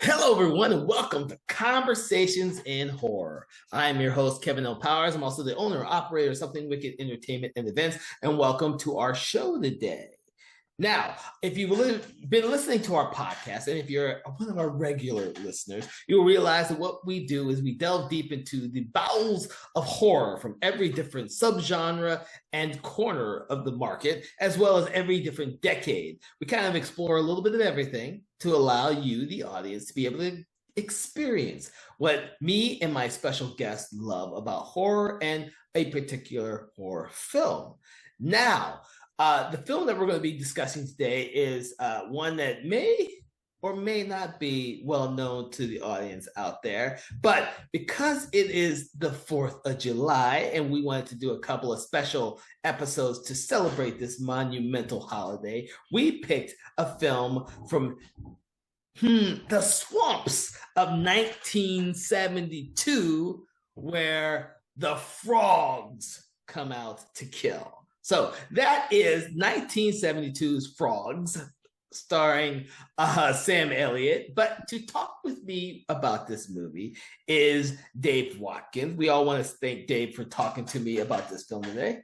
Hello, everyone, and welcome to Conversations in Horror. I am your host, Kevin L. Powers. I'm also the owner and operator of Something Wicked Entertainment and Events, and welcome to our show today. Now, if you've been listening to our podcast, and if you're one of our regular listeners, you'll realize that what we do is we delve deep into the bowels of horror from every different subgenre and corner of the market, as well as every different decade. We kind of explore a little bit of everything to allow you, the audience, to be able to experience what me and my special guest love about horror and a particular horror film. Now, the film that we're going to be discussing today is one that may or may not be well known to the audience out there, but because it is the 4th of July and we wanted to do a couple of special episodes to celebrate this monumental holiday, we picked a film from the swamps of 1972 where the frogs come out to kill. So that is 1972's Frogs, starring Sam Elliott. But to talk with me about this movie is Dave Watkins. We all want to thank Dave for talking to me about this film today.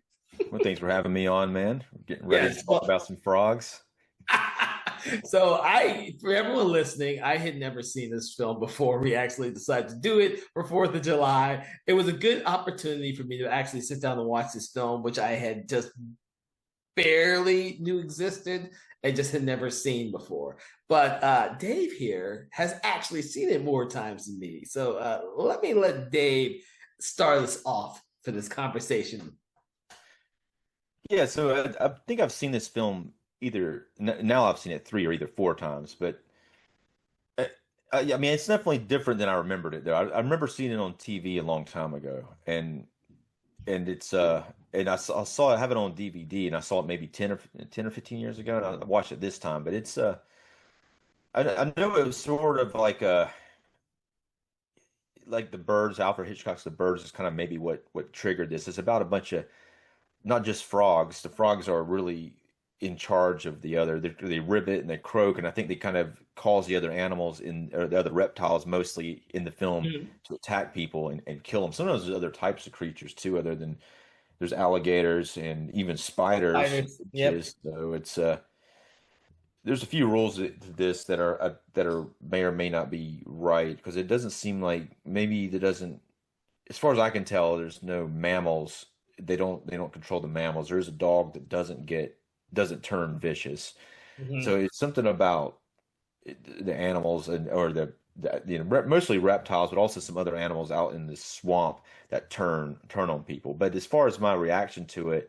Well, thanks for having me on, man. We're getting ready to talk about some frogs. So for everyone listening, I had never seen this film before we actually decided to do it for 4th of July. It was a good opportunity for me to actually sit down and watch this film, which I had just barely knew existed and just had never seen before. But Dave here has actually seen it more times than me. So let Dave start us off for this conversation. Yeah, so I think I've seen this film now I've seen it 3 or 4 times, but I mean it's definitely different than I remembered it though. I remember seeing it on TV a long time ago, and it's and I have it on DVD, and I saw it maybe 10 or 15 years ago, and I watched it this time, but it's I know it was sort of like The Birds. Alfred Hitchcock's The Birds is kind of maybe what triggered this. It's about a bunch of not just frogs. The frogs are really in charge of the other. They ribbit and they croak, and I think they kind of cause the other animals or the other reptiles, mostly in the film, to attack people and kill them. Sometimes there's other types of creatures too, other than there's alligators and even spiders. Yep. So it's there's a few rules to this that are may or may not be right, because it doesn't seem like maybe there doesn't, as far as I can tell, there's no mammals. They don't control the mammals. There's a dog that doesn't turn vicious. So it's something about the animals or mostly reptiles, but also some other animals out in the swamp that turn on people. But as far as my reaction to it,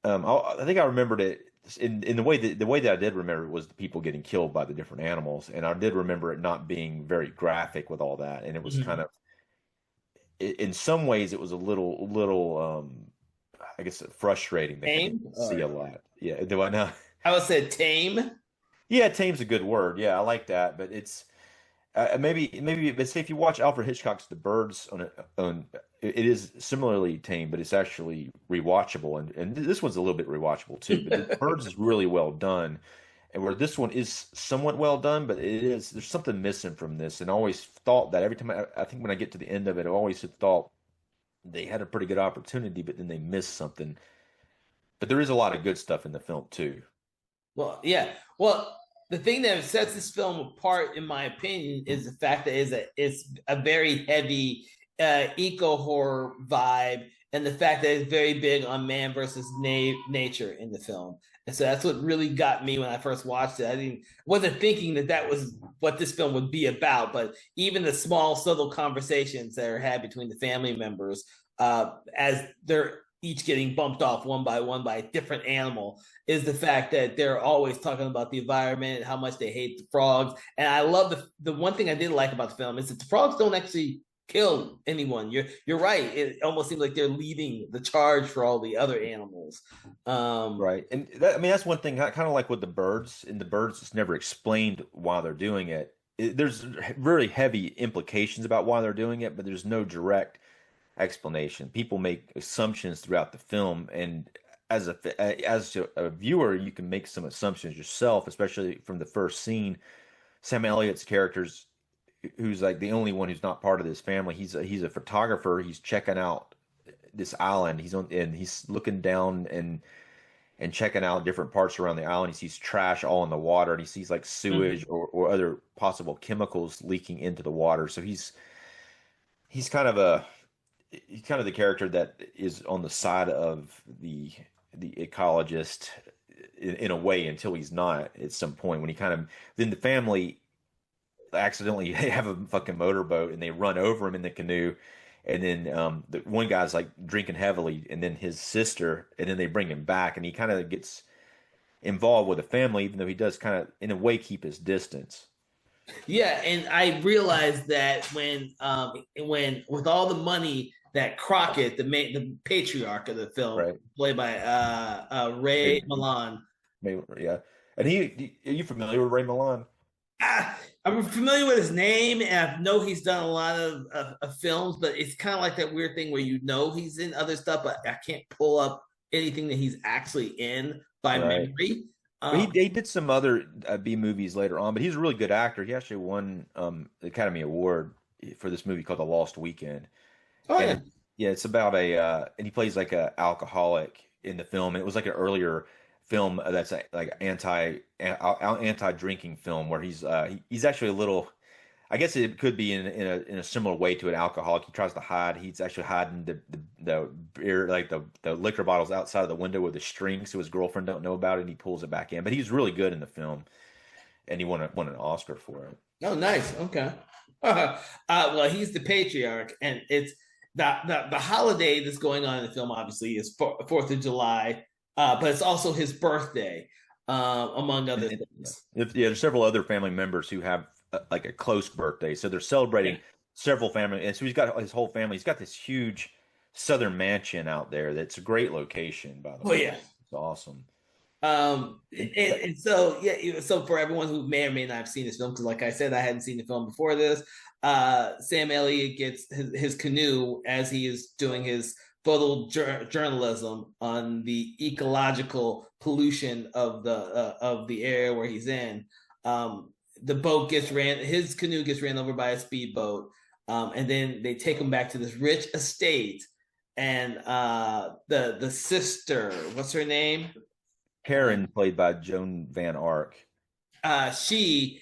I think I remembered it in the way that I did remember it was the people getting killed by the different animals, and I did remember it not being very graphic with all that, and it was kind of, in some ways it was a little I guess frustrating to Tame? see a lot. Yeah, do I know? I would say tame. Yeah, tame's a good word. Yeah, I like that, but it's maybe but say if you watch Alfred Hitchcock's The Birds on it is similarly tame, but it's actually rewatchable, and this one's a little bit rewatchable too. But The Birds is really well done, and where this one is somewhat well done, but there's something missing from this, and I always thought that every time I think when I get to the end of it, I always had thought they had a pretty good opportunity, but then they missed something. But there is a lot of good stuff in the film too. Well, yeah. Well, the thing that sets this film apart, in my opinion, is the fact that it's a very heavy eco horror vibe, and the fact that it's very big on man versus nature in the film. And so that's what really got me when I first watched it. Wasn't thinking that was what this film would be about, but even the small, subtle conversations that are had between the family members as they're each getting bumped off one by a different animal, is the fact that they're always talking about the environment and how much they hate the frogs. And I love the one thing I did like about the film is that the frogs don't actually kill anyone. You're right. It almost seems like they're leading the charge for all the other animals. Right. And I mean, that's one thing, kind of like with the birds. In the birds, it's never explained why they're doing it. There's very heavy implications about why they're doing it, but there's no direct explanation. People make assumptions throughout the film, and as a viewer, you can make some assumptions yourself, especially from the first scene. Sam Elliott's character's who's like the only one who's not part of this family. He's a photographer. He's checking out this island. He's on and he's looking down and checking out different parts around the island. He sees trash all in the water, and he sees like Mhm. sewage or other possible chemicals leaking into the water. So he's kind of a he's kind of the character that is on the side of the ecologist in a way until he's not at some point when he kind of then the family accidentally have a fucking motorboat and they run over him in the canoe and then the one guy's like drinking heavily and then his sister and then they bring him back and he kind of gets involved with the family even though he does kind of in a way keep his distance. Yeah, and I realized that when with all the money that Crockett, the patriarch of the film, Right. played by Ray Maybe, Milan. maybe yeah. And are you familiar with Ray Milan? I'm familiar with his name, and I know he's done a lot of films, but it's kind of like that weird thing where he's in other stuff, but I can't pull up anything that he's actually in by Right. memory. Well, Um, he did some other B movies later on, but he's a really good actor. He actually won the Academy Award for this movie called The Lost Weekend, oh and yeah, yeah, it's about a and he plays like a alcoholic in the film. It was like an earlier film that's like anti drinking film where he's actually a little. I guess it could be in a similar way to an alcoholic. He tries to hide. He's actually hiding the beer, like the liquor bottles outside of the window with a string, so his girlfriend don't know about it. And he pulls it back in. But he's really good in the film, and he won an Oscar for it. oh nice, okay. Well, he's the patriarch, and it's the holiday that's going on in the film. Obviously, is Fourth of July, but it's also his birthday, among other Yeah. things. There's several other family members who have like a close birthday, so they're celebrating several family. And so he's got his whole family. He's got this huge southern mansion out there. That's a great location, by the Oh way. yeah. It's awesome. And so yeah, so for everyone who may or may not have seen this film, because like I said, I hadn't seen the film before this. Sam Elliott gets his canoe as he is doing his photojournalism on the ecological pollution of the area where he's in. The boat gets his canoe gets ran over by a speedboat, and then they take him back to this rich estate. And the sister, what's her name? Karen, played by Joan Van Ark. She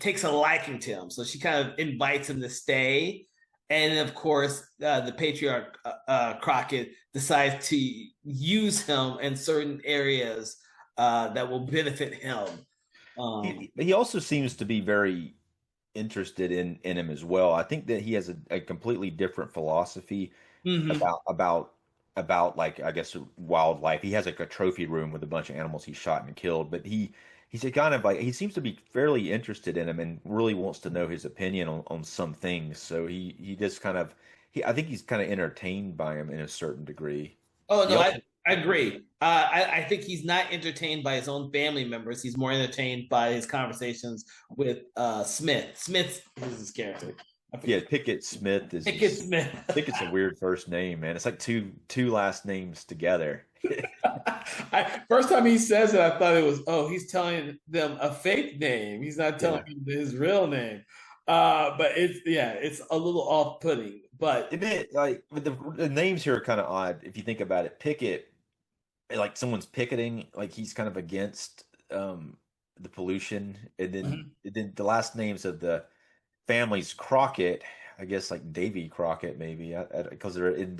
takes a liking to him, so she kind of invites him to stay. And of course, the patriarch Crockett decides to use him in certain areas that will benefit him. He also seems to be very interested in him as well. I think that he has a completely different philosophy Mhm. about like I guess wildlife. He has like a trophy room with a bunch of animals he shot and killed, but he's a kind of like he seems to be fairly interested in him and really wants to know his opinion on some things. So he just kind of I think he's kind of entertained by him in a certain degree. Oh He no, also I agree. I think he's not entertained by his own family members. He's more entertained by his conversations with Smith. Smith is his character. I yeah, forget. Pickett Smith is Pickett his Smith. Pickett's a weird first name, man. It's like two last names together. First time he says it, I thought it was, oh, he's telling them a fake name. He's not telling Yeah. them his real name. But it's a little off-putting. But Like the names here are kind of odd if you think about it. Pickett, like someone's picketing, like he's kind of against the pollution, and then the last names of the families Crockett, I guess like Davy Crockett maybe, because they're in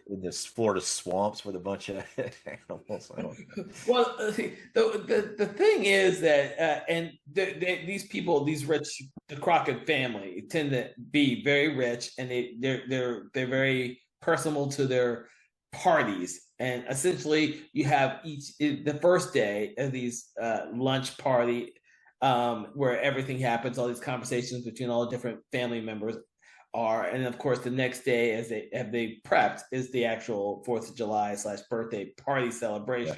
this Florida swamps with a bunch of animals. I don't know. well, the thing is that and these people, these rich, the Crockett family tend to be very rich, and they're very personal to their parties. And essentially, you have the first day of these lunch party, where everything happens, all these conversations between all the different family members are, and of course the next day, as they prepped, is the actual Fourth of July / birthday party Yeah, celebration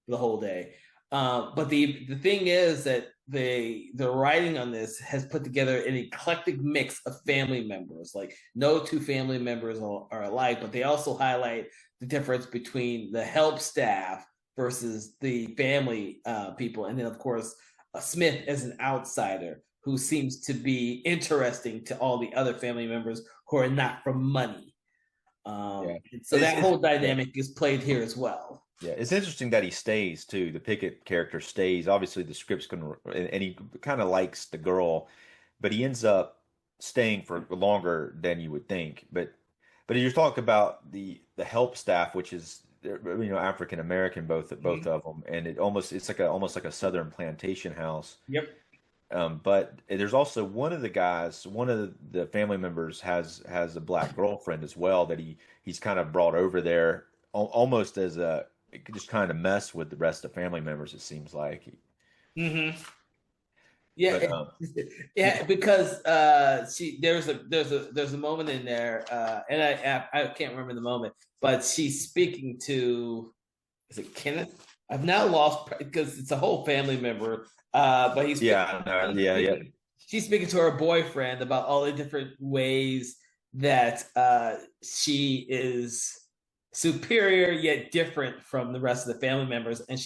the whole day. But the thing is that the writing on this has put together an eclectic mix of family members. Like no two family members are alike, but they also highlight the difference between the help staff versus the family people, and then of course Smith as an outsider who seems to be interesting to all the other family members who are not from money. Yeah. So that whole Yeah. dynamic is played here as well. Yeah, it's interesting that he stays too. The Pickett character stays. Obviously, the script's gonna, and he kind of likes the girl, but he ends up staying for longer than you would think. But you talk about the help staff, which is African American, both Mhm. of them, and it's like almost like a Southern plantation house. Yep. But there's also one of the guys, one of the family members has a black girlfriend as well that he's kind of brought over there almost as a just kind of mess with the rest of the family members. It seems like, Mm-hmm. Yeah, but yeah, because she there's a moment in there, and I can't remember the moment, but she's speaking to, is it Kenneth? I've now lost because it's a whole family member, but yeah, no, yeah, yeah, she's speaking to her boyfriend about all the different ways that she is superior yet different from the rest of the family members, and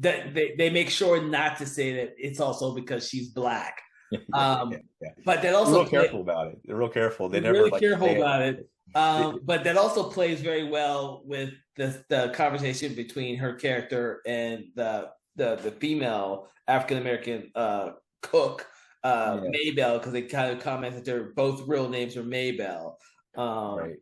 they make sure not to say that it's also because she's black. yeah, yeah, Um, yeah. but that They're also real careful about it. They're real careful. They never really like careful say about it. it. But that also plays very well with the conversation between her character and the female African American cook, Yeah, Maybelle, because they kind of comment that their both real names are Maybelle. Um, right.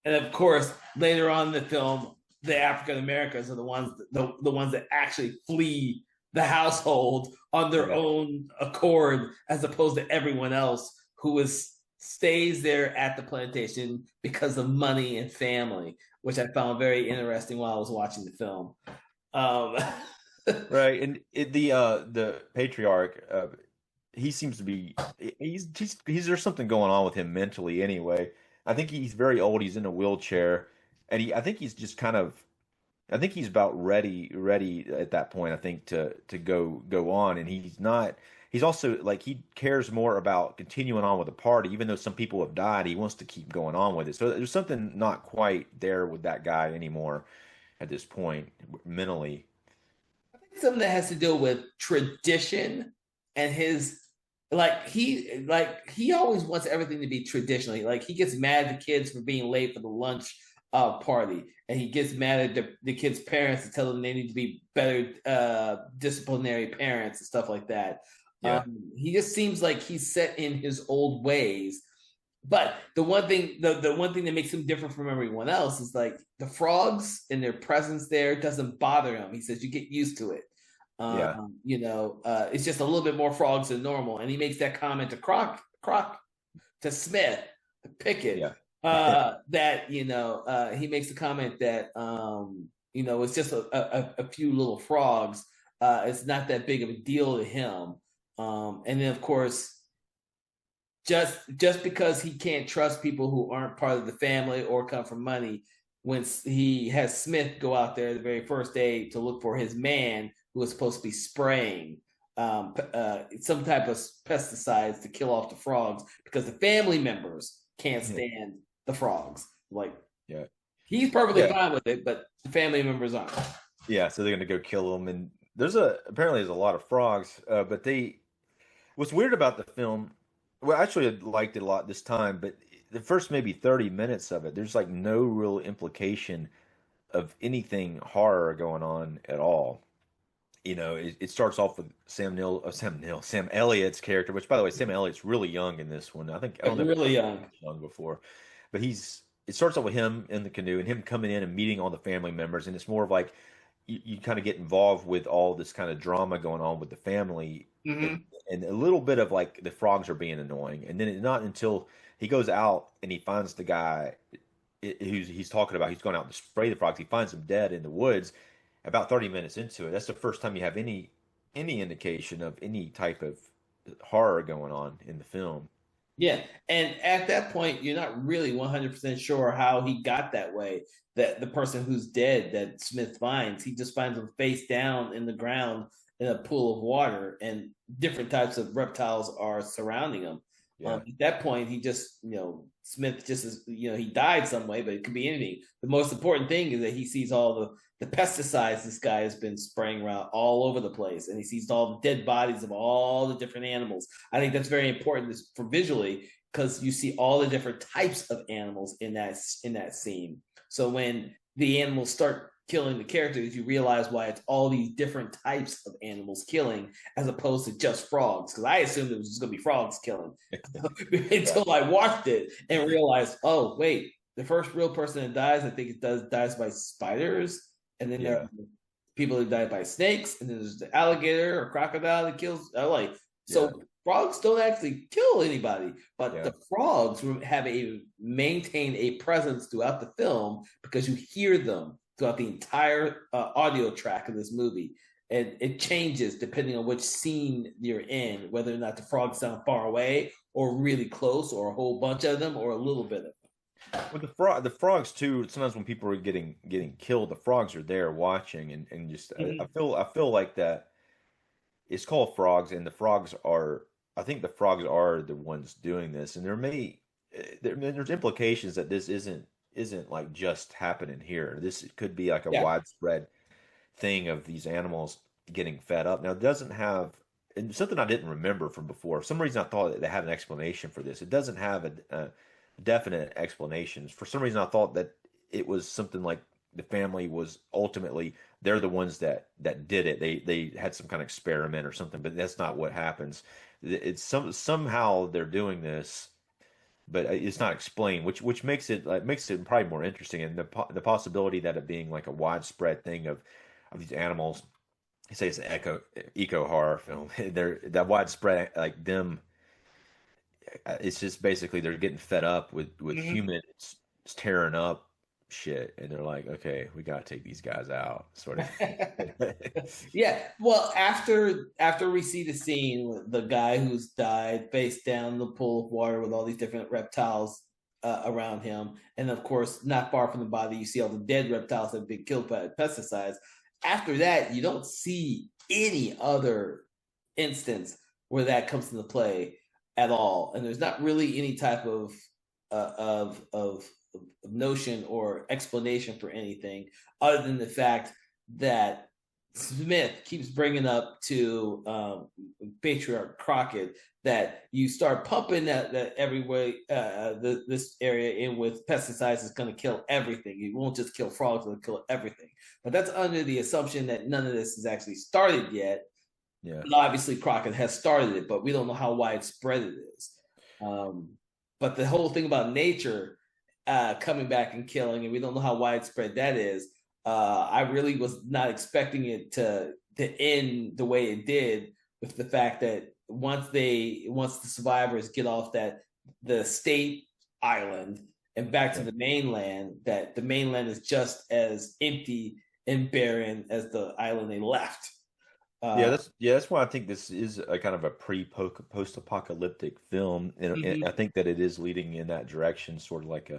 and of course, later on in the film, the African Americans are the ones that actually flee the household on their Yeah. own accord, as opposed to everyone else who stays there at the plantation because of money and family, which I found very interesting while I was watching the film. Um, Right, and the patriarch, he seems to be he's there's something going on with him mentally anyway. I think he's very old. He's in a wheelchair, and I think he's just kind of I think he's about ready at that point. I think to go on, and he's not. He's also like he cares more about continuing on with the party, even though some people have died. He wants to keep going on with it. So there's something not quite there with that guy anymore at this point mentally. something that has to do with tradition and his he always wants everything to be traditional. Like he gets mad at the kids for being late for the lunch party, and he gets mad at the kids' parents to tell them they need to be better disciplinary parents and stuff like that. Yeah. He just seems like he's set in his old ways. But the one thing that makes him different from everyone else is like the frogs and their presence there doesn't bother him. He says you get used to it. Yeah. It's just a little bit more frogs than normal. And he makes that comment to Croc to Smith, to Pickett, Yeah. that he makes the comment that it's just a few little frogs. It's not that big of a deal to him. And then of course just because he can't trust people who aren't part of the family or come from money, when he has Smith go out there the very first day to look for his man who was supposed to be spraying some type of pesticides to kill off the frogs because the family members can't stand the frogs. Like Yeah. he's perfectly Yeah. fine with it, but the family members aren't. Yeah. So they're gonna go kill them, and apparently there's a lot of frogs. But what's weird about the film, well, actually, I liked it a lot this time, but the first maybe 30 minutes of it, there's like no real implication of anything horror going on at all. It starts off with Sam Elliott's character, which by the way, Sam Elliott's really young in this one. I don't know if Really he's young. young before, but it starts off with him in the canoe and him coming in and meeting all the family members, and it's more of like you kind of get involved with all this kind of drama going on with the family, and, Mm-hmm. and a little bit of like the frogs are being annoying, and then it's not until he goes out and he finds the guy who's he's talking about. He's going out to spray the frogs. He finds him dead in the woods. About 30 minutes into it, that's the first time you have any indication of any type of horror going on in the film. Yeah, and at that point, you're not really 100% sure how he got that way. That the person who's dead that Smith finds, he just finds him face down in the ground in a pool of water, and different types of reptiles are surrounding him. Yeah. At that point, he just, Smith just is, he died some way, but it could be anything. The most important thing is that he sees all the pesticides this guy has been spraying around all over the place, and he sees all the dead bodies of all the different animals. I think that's very important for visually because you see all the different types of animals in that scene. So when the animals start killing the characters, you realize why it's all these different types of animals killing as opposed to just frogs. Because I assumed it was just going to be frogs killing until I watched it and realized, oh wait, the first real person that dies, I think dies by spiders, and then there are people who die by snakes, and then there's the alligator or crocodile that kills. So frogs don't actually kill anybody, but the frogs maintain a presence throughout the film because you hear them throughout the entire audio track of this movie. And it changes depending on which scene you're in, whether or not the frogs sound far away or really close or a whole bunch of them or a little bit of them. Well, the frogs too. Sometimes when people are getting killed, the frogs are there watching and just I feel like that it's called frogs, and the frogs are. I think the frogs are the ones doing this, and there's implications that this isn't like just happening here. This could be like a widespread thing of these animals getting fed up. Now, it doesn't have, and something I didn't remember from before. For some reason, I thought that they had an explanation for this. It doesn't have a definite explanation. For some reason, I thought that it was something like the family was ultimately they're the ones that did it. They had some kind of experiment or something, but that's not what happens. It's somehow they're doing this, but it's not explained, which makes it probably more interesting, and the possibility that it being like a widespread thing of these animals. You say it's an eco horror film. They're that widespread like them. It's just basically they're getting fed up with humans tearing up shit, and they're like, okay, we got to take these guys out, sort of. Yeah. Well, after we see the scene with the guy who's died face down in the pool of water with all these different reptiles around him, and of course, not far from the body, you see all the dead reptiles that have been killed by pesticides. After that, you don't see any other instance where that comes into play at all, and there's not really any type of notion or explanation for anything other than the fact that Smith keeps bringing up to Patriarch Crockett that you start pumping that everywhere this area in with pesticides is going to kill everything. It won't just kill frogs; it'll kill everything. But that's under the assumption that none of this has actually started yet. Yeah. But obviously, Crockett has started it, but we don't know how widespread it is. But the whole thing about nature coming back and killing, and we don't know how widespread that is. I really was not expecting it to end the way it did, with the fact that once the survivors get off the state island and back to the mainland, that the mainland is just as empty and barren as the island they left. That's why I think this is a kind of a post-apocalyptic film, and I think that it is leading in that direction, sort of like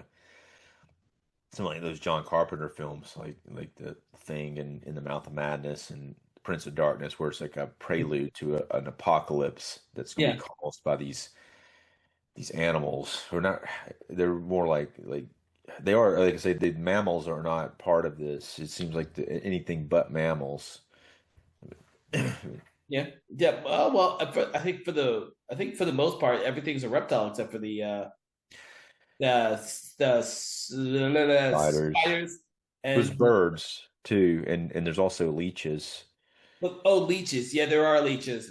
something like those John Carpenter films, like The Thing and In the Mouth of Madness and Prince of Darkness, where it's like a prelude to an apocalypse that's going to be caused by these animals. They're more like they are, like I say, the mammals are not part of this. It seems like anything but mammals. Yeah. Well, I think for the most part, everything's a reptile except for the spiders. And there's birds too, and there's also leeches. Leeches. Yeah, there are leeches.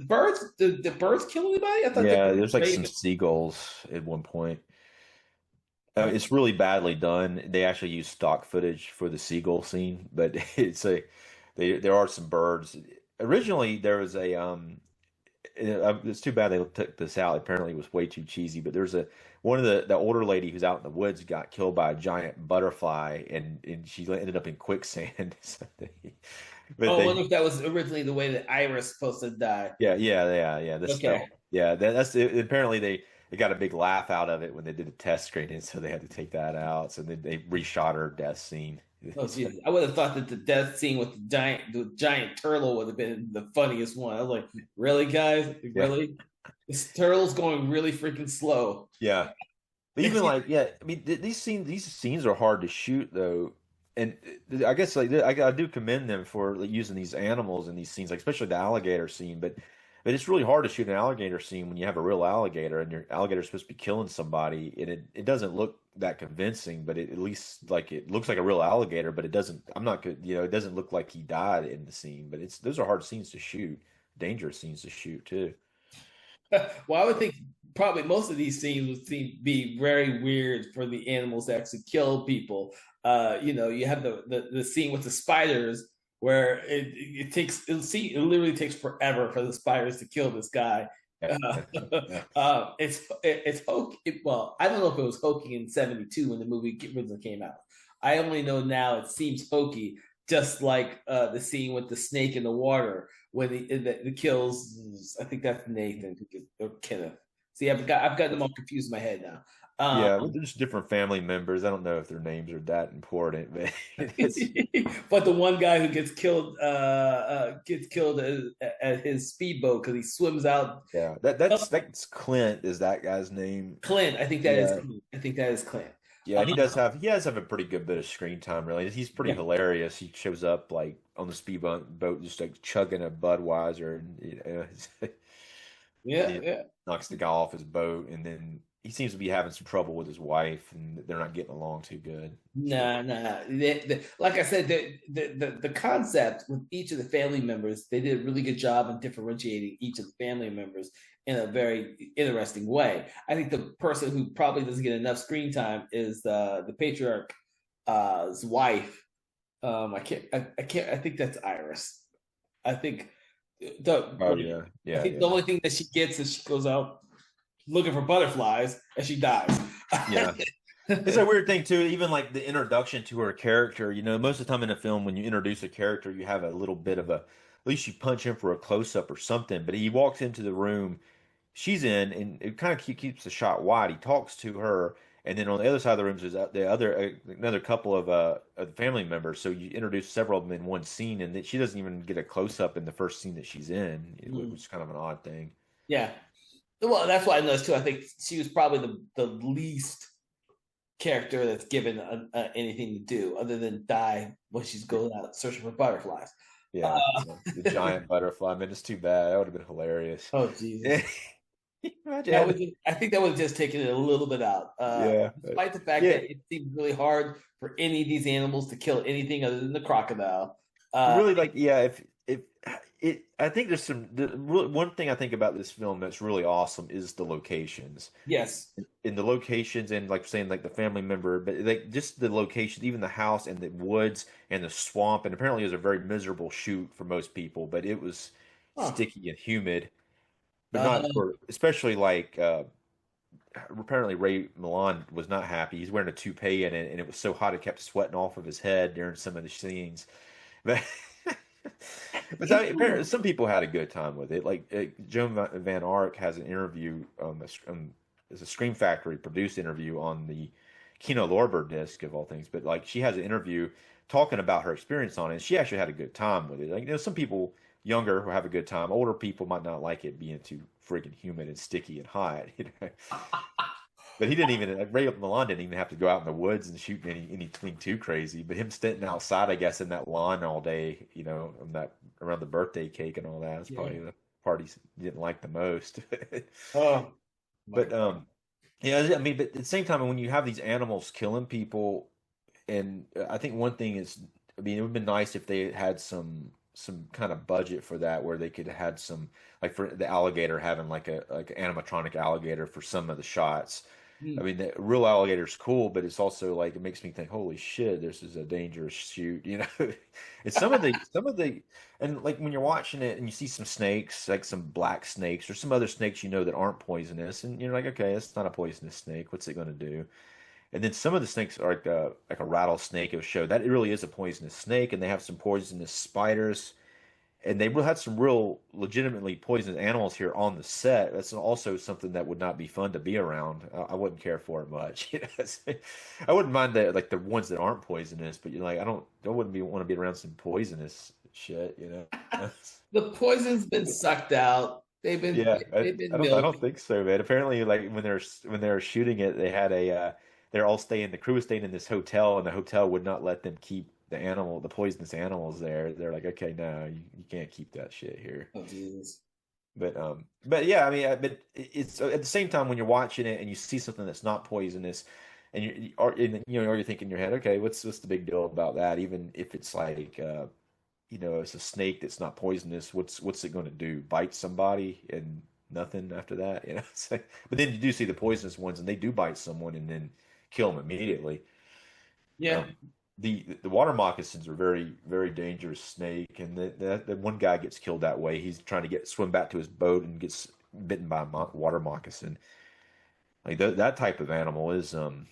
Birds? The birds kill anybody? I thought there's like some seagulls at one point. It's really badly done. They actually use stock footage for the seagull scene, but there are some birds. Originally, there was it's too bad they took this out. Apparently, it was way too cheesy. But there's one of the older lady who's out in the woods got killed by a giant butterfly, and she ended up in quicksand. I wonder if that was originally the way that Iris supposed to die. Yeah. That's it. Apparently they got a big laugh out of it when they did the test screening, so they had to take that out. So they reshot her death scene. Oh, geez. I would have thought that the death scene with the giant turtle would have been the funniest one. I was like, really, guys? Really? This turtle's going really freaking slow. Yeah. Even like, yeah, I mean, these scenes are hard to shoot though, and I guess like I do commend them for like, using these animals in these scenes, like especially the alligator scene. But it's really hard to shoot an alligator scene when you have a real alligator and your alligator's supposed to be killing somebody, and it doesn't look that convincing. But at least like it looks like a real alligator, but it doesn't. I'm not good, it doesn't look like he died in the scene. But it's those are hard scenes to shoot, dangerous scenes to shoot too. Well, I would think probably most of these scenes would be very weird for the animals to actually kill people. You have the scene with the spiders where it literally takes forever for the spiders to kill this guy. Uh, Yeah. it's hokey. Well, I don't know if it was hokey in '72 when the movie originally came out. I only know now it seems hokey, just like the scene with the snake in the water when the kills. I think that's Nathan or Kenneth. See, I've got them all confused in my head now. Yeah, well, there's different family members. I don't know if their names are that important, but it's But the one guy who gets killed at his speedboat because he swims out. yeah. That's Clint is that guy's name. Clint, I think that is Yeah, Clint. I think that is Clint. yeah, and he does have a pretty good bit of screen time. Really, he's pretty Yeah, hilarious. He shows up like on the speedboat boat, just like chugging a Budweiser, and yeah, he yeah. knocks the guy off his boat, and then he seems to be having some trouble with his wife, and they're not getting along too good. So Nah, nah. Like I said, the concept with each of the family members, they did a really good job in differentiating each of the family members in a very interesting way. I think the person who probably doesn't get enough screen time is the patriarch, his wife. I think that's Iris. I think the oh yeah, I yeah, think the yeah, only thing that she gets is she goes out looking for butterflies and she dies. yeah. It's a weird thing too, even like the introduction to her character. Most of the time in a film, when you introduce a character, you have a little bit of at least you punch in for a close up or something. But he walks into the room she's in, and it kind of keeps the shot wide. He talks to her, and then on the other side of the rooms is another couple of family members. So you introduce several of them in one scene, and that she doesn't even get a close up in the first scene that she's in, which Mm, is kind of an odd thing. yeah. Well, that's what I noticed too. I think she was probably the least character that's given anything to do other than die when she's going out searching for butterflies. Yeah, Uh, yeah. The giant butterfly. I mean, it's too bad. That would have been hilarious. oh Jesus, Imagine that having, would I think that would have just taken it a little bit out. yeah, Despite the fact yeah. that it seemed really hard for any of these animals to kill anything other than the crocodile. Uh, Really, like, yeah, if it I think one thing I think about this film that's really awesome is the locations. yes, In the locations and like saying like the family member, but like just the location, even the house and the woods and the swamp, and apparently it was a very miserable shoot for most people, but it was huh. sticky and humid, but not Uh, for especially like apparently Ray Milan was not happy. He's wearing a toupee in it, and it was so hot it kept sweating off of his head during some of the scenes. But, apparently some people had a good time with it. Like Joan Van Ark has an interview, it's a Scream Factory produced interview on the Kino Lorber disc of all things. But like she has an interview talking about her experience on it. And she actually had a good time with it. Like some people younger who have a good time. Older people might not like it being too freaking humid and sticky and hot. But he didn't even Ray Milan didn't even have to go out in the woods and shoot anything too crazy. But him sitting outside, I guess, in that lawn all day, on that around the birthday cake and all that, is yeah. probably the part he didn't like the most. Oh my But God. yeah, I mean, but at the same time, when you have these animals killing people, and I think one thing is, I mean, it would have been nice if they had some kind of budget for that, where they could have had some, like for the alligator having like an animatronic alligator for some of the shots. I Hmm. mean, the real alligator's cool, but it's also like it makes me think, holy shit, this is a dangerous shoot. And some of the and like when you're watching it and you see some snakes, like some black snakes or some other snakes that aren't poisonous, and you're like, okay, it's not a poisonous snake. What's it going to do? And then some of the snakes are like a rattlesnake. It was showed that it really is a poisonous snake, and they have some poisonous spiders, and they will have some real legitimately poisonous animals here on the set. That's also something that would not be fun to be around. I wouldn't care for it much. I wouldn't mind the ones that aren't poisonous, but you're like, I wouldn't want to be around some poisonous shit. The poison's been sucked out. Yeah, they've been I milked. don't think so, man. Apparently, like when they were shooting it, they had a they're all staying. The crew was staying in this hotel, and the hotel would not let them keep the poisonous animals there. They're like, okay, no, you can't keep that shit here. Oh Jesus. But yeah, I mean, but it's at the same time when you're watching it and you see something that's not poisonous, and or you're thinking in your head, okay, what's the big deal about that? Even if it's like it's a snake that's not poisonous. What's it going to do? Bite somebody and nothing after that? It's like, but then you do see the poisonous ones, and they do bite someone and then kill them immediately. Yeah. Um, the water moccasins are very very dangerous snake, and the one guy gets killed that way. He's trying to swim back to his boat and gets bitten by a water moccasin. Like that type of animal is and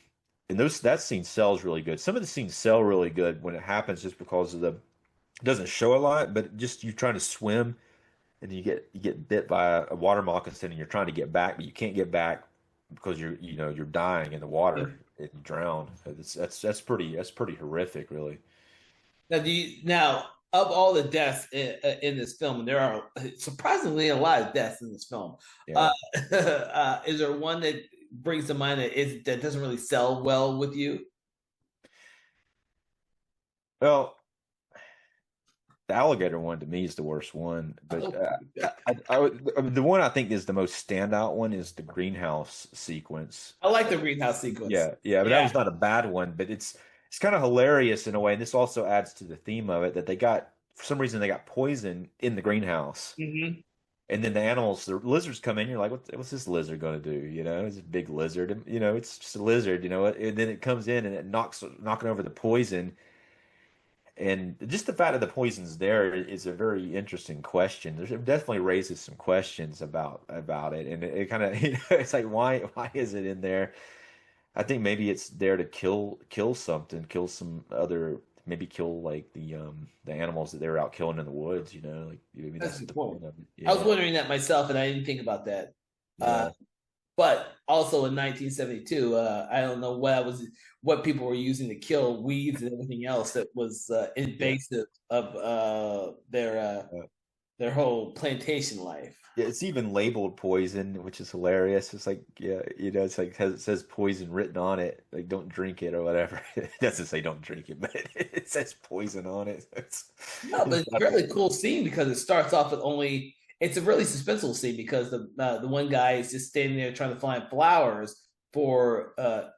those that scene sells really good. Some of the scenes sell really good when it happens, just because of the it doesn't show a lot, but just you trying to swim and you get bit by a water moccasin and you're trying to get back, but you can't get back because you're dying in the water and you drown. That's pretty horrific, really. Now of all the deaths in this film, and there are surprisingly a lot of deaths in this film. Uh, Yeah. is there one that brings to mind that doesn't really sell well with you? Well, the alligator one to me is the worst one, but the one I think is the most standout one is the greenhouse sequence. I like the greenhouse sequence. Yeah, but that Yeah. was not a bad one, but it's kind of hilarious in a way, and this also adds to the theme of it that they got for some reason they got poison in the greenhouse, Hmm. and then the lizards come in. You're like, what's this lizard going to do? It's a big lizard, and it's just a lizard. And then it comes in and it knocking over the poison. And just the fact that the poison's there is a very interesting question. It definitely raises some questions about it, and it kind of it's like why is it in there? I think maybe it's there to kill something, kill some other, maybe kill like the animals that they were out killing in the woods. Like maybe That's that's the the point. point of it. I was Yeah, wondering that myself, and I didn't think about that. Uh, yeah, but also in 1972, I don't know what people were using to kill weeds and everything else that was yeah. invasive of their whole plantation life. Yeah, it's even labeled poison, which is hilarious. It's like, yeah, it's like it says poison written on it, like don't drink it or whatever. It doesn't say don't drink it, but it says poison on it. No, but it's a really cool scene because it starts off with only. It's a really suspenseful scene because the one guy is just standing there trying to find flowers for the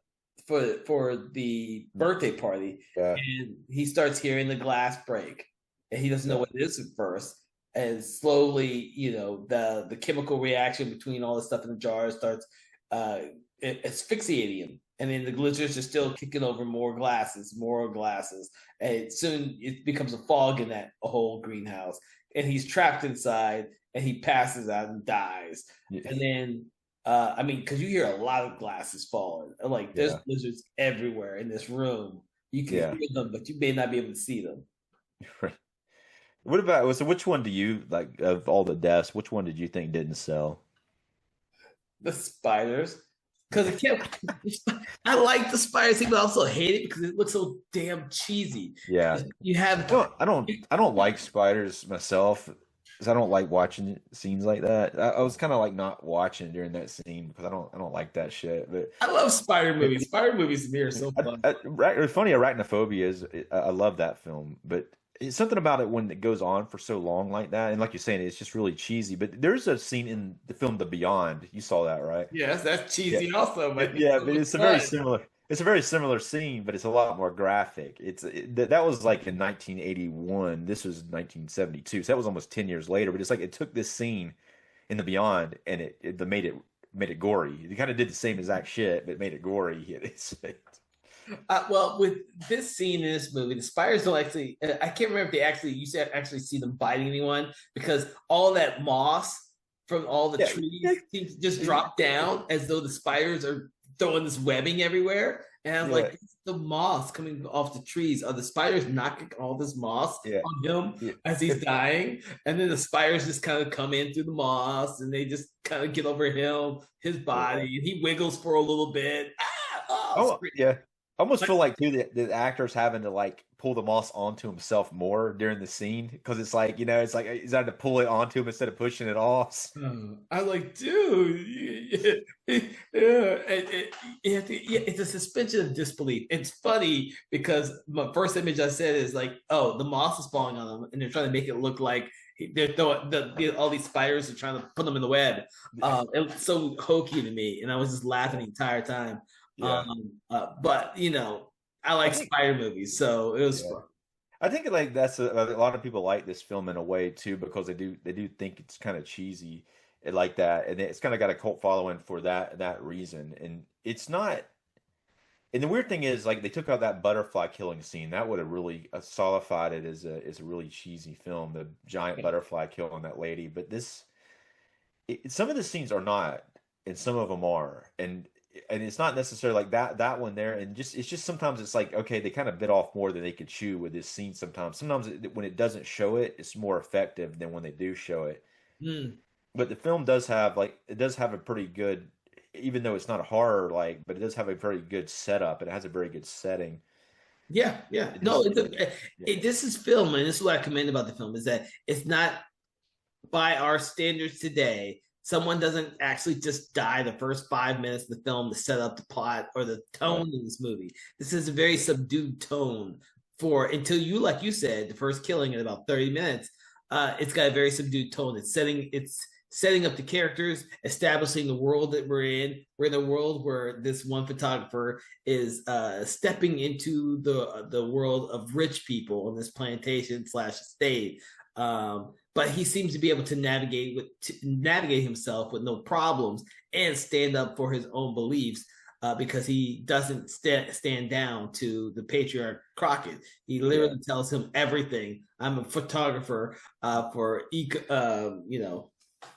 birthday party, Yeah, and he starts hearing the glass break, and he doesn't know yeah, what it is at first. And slowly, the chemical reaction between all the stuff in the jar starts uh, asphyxiating him, and then the glitters are still kicking over more glasses, and soon it becomes a fog in that whole greenhouse, and he's trapped inside, and he passes out and dies. yeah, And then, I mean, because you hear a lot of glasses falling, like there's yeah, lizards everywhere in this room. You can yeah. hear them, but you may not be able to see them. Right. What about so? Which one do you like of all the deaths? Which one did you think didn't sell? The spiders, because it kept. I like the spiders, but I also hate it because it looks so damn cheesy. Yeah, You have I don't like spiders myself, because I don't like watching scenes like that. I was kind of like not watching during that scene because I don't like that shit. But I love spider it, movies. Spider movies to me are so fun. it's funny, arachnophobia is I love that film, but it's something about it when it goes on for so long like that, and like you're saying, it's just really cheesy. But there's a scene in the film The Beyond. You saw that, right? Yes, that's Yeah, cheesy also, but it's yeah, so but much it's a very fun. similar. It's a very similar scene, but it's a lot more graphic. That was like in 1981. This was 1972, so that was almost 10 years later. But it's like it took this scene in the Beyond and it made it gory. It kind of did the same exact shit, but made it gory. Well, with this scene in this movie, the spiders don't actually. I can't remember if they actually you said actually see them biting anyone because all that moss from all the Yeah, trees seems to just yeah, drop down as though the spiders are throwing this webbing everywhere. And I was like, yeah, it's the moss coming off the trees. Are the spiders knocking all this moss yeah, on him yeah. as he's dying? And then the spiders just kind of come in through the moss and they just kind of get over him, his body, Yeah. and he wiggles for a little bit. Ah, oh, Oh, yeah. almost feel like too that the actor's having to like pull the moss onto himself more during the scene because it's like it's like he's having to pull it onto him instead of pushing it off. I'm like, dude, yeah, yeah, it's a suspension of disbelief. It's funny because my first image I said is like, oh, the moss is falling on them, and they're trying to make it look like they're throwing all these spiders are trying to put them in the web. It was so hokey to me, and I was just laughing the entire time. Yeah, But I I like think spider movies, so it was yeah. fun. I think like that's a lot of people like this film in a way too because they do think it's kind of cheesy and like that, and it's kind of got a cult following for that reason. And it's not. And the weird thing is, like, they took out that butterfly killing scene. That would have really solidified it as a really cheesy film. The giant butterfly killing that lady. But some of the scenes are not, and some of them are, and it's not necessarily like that one there. And it's just sometimes it's like okay, they kind of bit off more than they could chew with this scene. Sometimes when it doesn't show it, it's more effective than when they do show it. Mm. But the film does have it does have a pretty good, even though it's not a horror like, but it does have a very good setup. It has a very good setting. Yeah, yeah. It No, just yeah, this is film, and this is what I commend about the film is that it's not by our standards today. Someone doesn't actually just die the first 5 minutes of the film to set up the plot or the right. tone in this movie. This is a very subdued tone for until you, like you said, the first killing in about 30 minutes. It's got a very subdued tone. It's setting up the characters, establishing the world that we're in. We're in a world where this one photographer is stepping into the world of rich people on this plantation slash estate. But he seems to be able to navigate himself with no problems and stand up for his own beliefs. Because he doesn't stand down to the patriarch Crockett. He Yeah, literally tells him everything. I'm a photographer for yeah,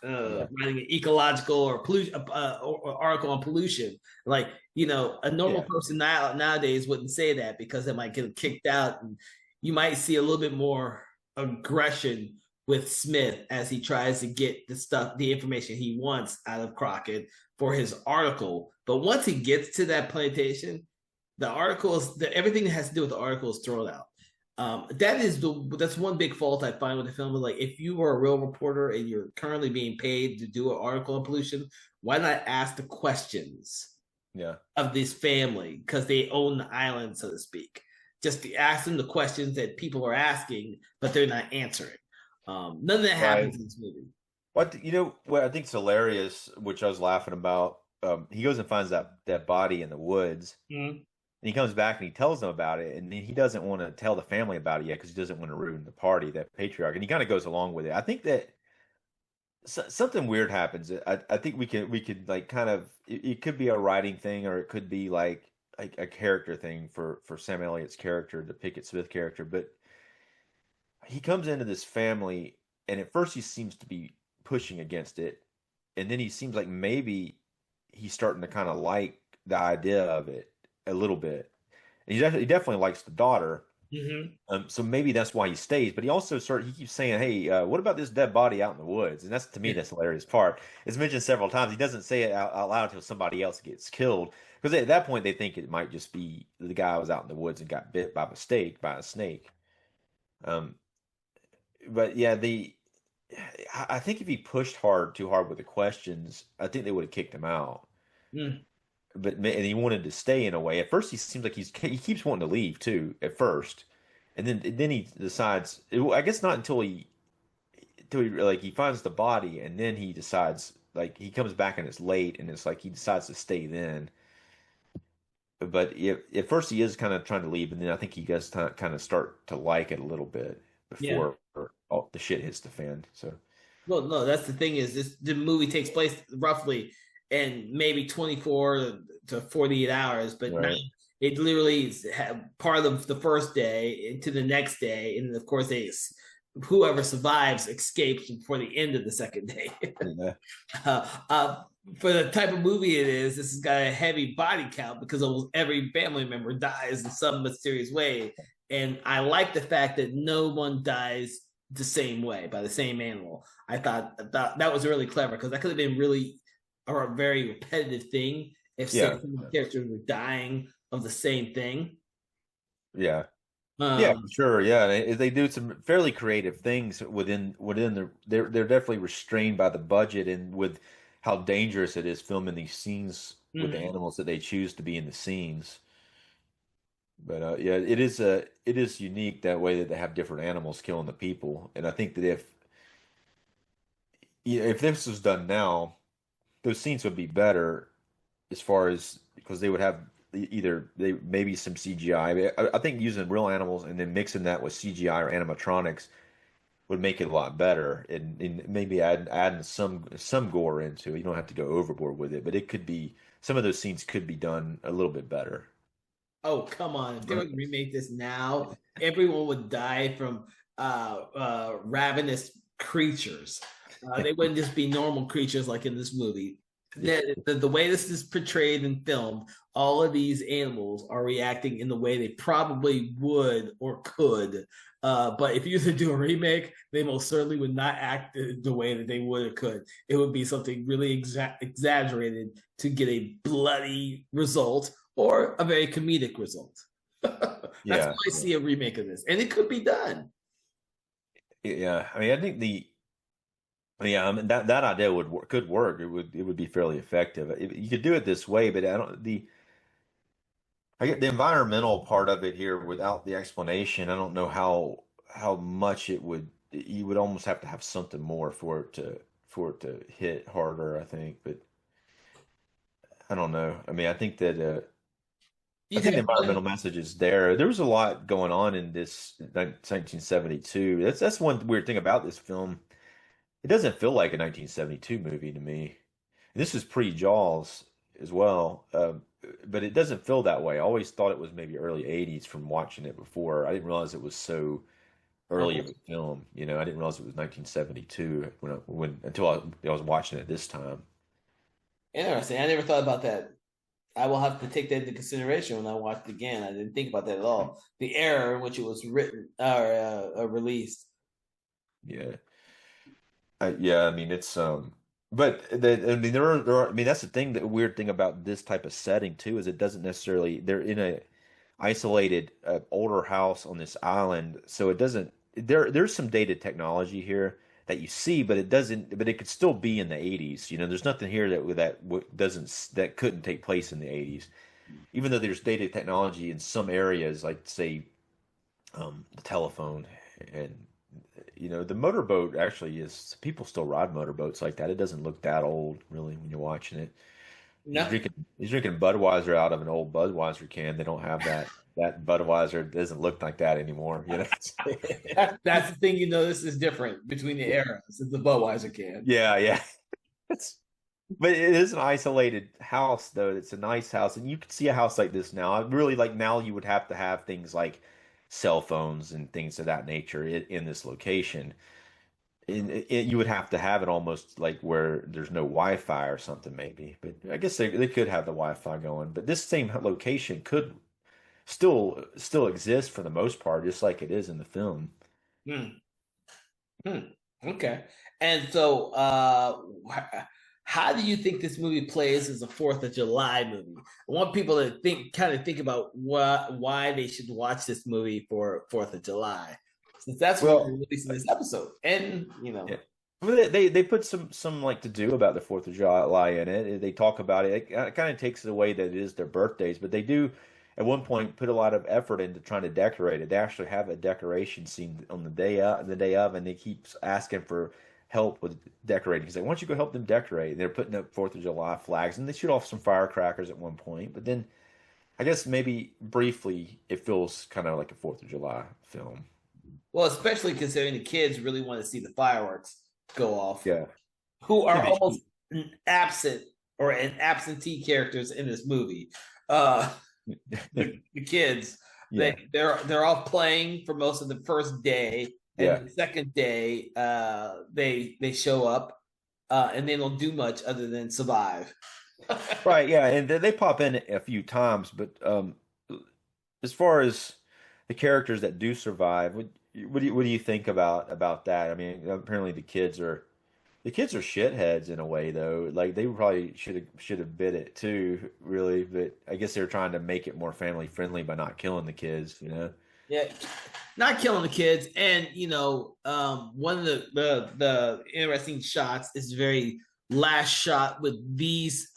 writing an ecological or pollution or article on pollution. Like a normal yeah. person nowadays wouldn't say that because they might get kicked out, and you might see a little bit more aggression with Smith as he tries to get the information he wants out of Crockett for his article. But once he gets to that plantation, everything that has to do with the article is thrown out. That's one big fault I find with the film. Like, if you are a real reporter and you're currently being paid to do an article on pollution, why not ask the questions Yeah. of this family because they own the island, so to speak? Just to ask them the questions that people are asking, but they're not answering. None of that happens Right. in this movie. What what I think is hilarious, which I was laughing about. He goes and finds that body in the woods, Mm-hmm. and he comes back and he tells them about it, and he doesn't want to tell the family about it yet because he doesn't want to ruin the party, that patriarch, and he kind of goes along with it. I think that something weird happens. I think we could like kind of it could be a writing thing or it could be like a character thing for Sam Elliott's character, the Pickett Smith character, but he comes into this family and at first he seems to be pushing against it, and then he seems like maybe he's starting to kind of like the idea of it a little bit. And he definitely likes the daughter. Mm-hmm. So maybe that's why he stays. But he keeps saying, "Hey, what about this dead body out in the woods?" And that's to me Yeah. that's the hilarious part. It's mentioned several times. He doesn't say it out loud until somebody else gets killed. Because at that point they think it might just be the guy who was out in the woods and got bit by mistake by a snake. Um, but yeah, I think if he pushed too hard with the questions, I think they would have kicked him out. Mm. And he wanted to stay in a way. At first, he seems like he keeps wanting to leave too. At first, and then he decides. I guess not until he like he finds the body, and then he decides like he comes back and it's late, and it's like he decides to stay then. But at first he is kind of trying to leave, and then I think he does kind of start to like it a little bit Yeah. before all the shit hits the fan. So Well, no, that's the thing is the movie takes place roughly in maybe 24 to 48 hours, but now right, it literally is part of the first day into the next day, and of course whoever survives escapes before the end of the second day. yeah, uh, uh, for the type of movie it is, this has got a heavy body count because almost every family member dies in some mysterious way. And I like the fact that no one dies the same way by the same animal. I thought that was really clever because that could have been really or a very repetitive thing if yeah, certain characters were dying of the same thing. Yeah. Yeah, for Um, sure. Yeah, they do some fairly creative things within they're definitely restrained by the budget and with how dangerous it is filming these scenes with the mhm. animals that they choose to be in the scenes. But yeah, it is unique that way that they have different animals killing the people. And I think that if this was done now, those scenes would be better as far as because they would have either they maybe some CGI. I think using real animals and then mixing that with CGI or animatronics would make it a lot better, and maybe adding some gore into it. You don't have to go overboard with it, but it could be some of those scenes could be done a little bit better. Oh, come on. If they were to remake this now, everyone would die from ravenous creatures. They wouldn't just be normal creatures like in this movie. The way this is portrayed and filmed, all of these animals are reacting in the way they probably would or could. But if you were to do a remake, they most certainly would not act the way that they would or could. It would be something really exaggerated to get a bloody result or a very comedic result. That's how Yeah, I see a remake of this, and it could be done. yeah. I mean, I think yeah, I mean that idea would work, could work. It would be fairly effective. You could do it this way, but I get the environmental part of it here without the explanation. I don't know how much it would. You would almost have to have something more for it to hit harder, I think. But I don't know. I mean, I You'd think the have environmental message is there. There was a lot going on in this 1972. That's one weird thing about this film. It doesn't feel like a 1972 movie to me. This is pre-Jaws as well, but it doesn't feel that way. I always thought it was maybe early 80s from watching it before. I didn't realize it was so early of a film. I didn't realize it was 1972 when until I was watching it this time. interesting. I never thought about that. I will have to take that into consideration when I watch it again. I didn't think about that at all. The era in which it was written or released. Yeah. Yeah, I mean but I mean I mean that's the weird thing about this type of setting too is it doesn't necessarily they're in a isolated older house on this island, so it doesn't there's some dated technology here that you see, but it could still be in the 80s. There's nothing here that couldn't take place in the 80s. Even though there's dated technology in some areas like say the telephone and the motorboat actually is people still ride motorboats like that. It doesn't look that old really when you're watching it. No, He's drinking Budweiser out of an old Budweiser can. They don't have that Budweiser doesn't look like that anymore. that's the thing you notice is different between the eras. It's the Budweiser can. Yeah, yeah. It's, but it is an isolated house though. It's a nice house, and you could see a house like this now. I really like now you would have to have things like cell phones and things of that nature in this location. You would have to have it almost like where there's no Wi-Fi or something, maybe. But I guess they could have the Wi-Fi going. But this same location could still exist for the most part, just like it is in the film. Hmm. Hmm. Okay. And so, how do you think this movie plays as a Fourth of July movie? I want people to kind of think about why they should watch this movie for Fourth of July, since that's when we're Well, releasing this episode. And yeah. Well, they put some like to do about the Fourth of July in it. They talk about it. It kind of takes it away that it is their birthdays, but they do at one point put a lot of effort into trying to decorate it. They actually have a decoration scene on the day of, and they keep asking for help with decorating. He's like, "Why don't you go help them decorate?" And they're putting up Fourth of July flags, and they shoot off some firecrackers at one point. But then I guess maybe briefly it feels kind of like a Fourth of July film. well, especially considering the kids really want to see the fireworks go off, Yeah, who yeah, are almost absent or an absentee characters in this movie. The kids yeah, they're all playing for most of the first day, yeah. and the second day they show up and they don't do much other than survive. Right, yeah, and they pop in a few times, but as far as the characters that do survive, what do you think about that? I mean, apparently the kids are. The kids are shitheads in a way, though. Like they probably should have bit it too, really. But I guess they were trying to make it more family friendly by not killing the kids, you know? Yeah, not killing the kids, and one of the interesting shots is very last shot with these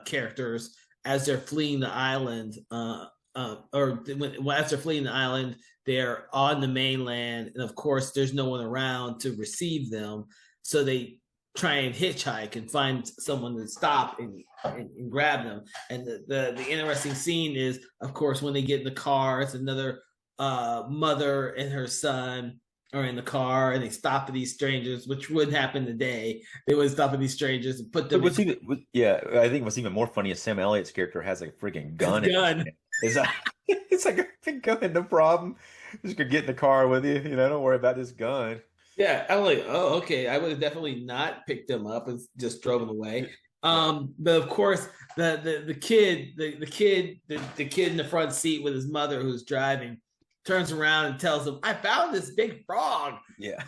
characters as they're fleeing the island, as they're fleeing the island, they're on the mainland, and of course, there's no one around to receive them, so they try and hitchhike and find someone to stop and grab them. And the interesting scene is, of course, when they get in the car, it's another mother and her son are in the car and they stop at these strangers, which wouldn't happen today. They would stop at these strangers and put But them yeah, I think what's even more funny is Sam Elliott's character has like a freaking in gun in his gun. hand. It's like, it's like a big gun, no problem. Just gonna get in the car with you, don't worry about this gun. Yeah, I'm like, oh, okay. I would have definitely not picked them up and just drove them away. Yeah. But of course, the kid in the front seat with his mother who's driving turns around and tells him, "I found this big frog." Yeah.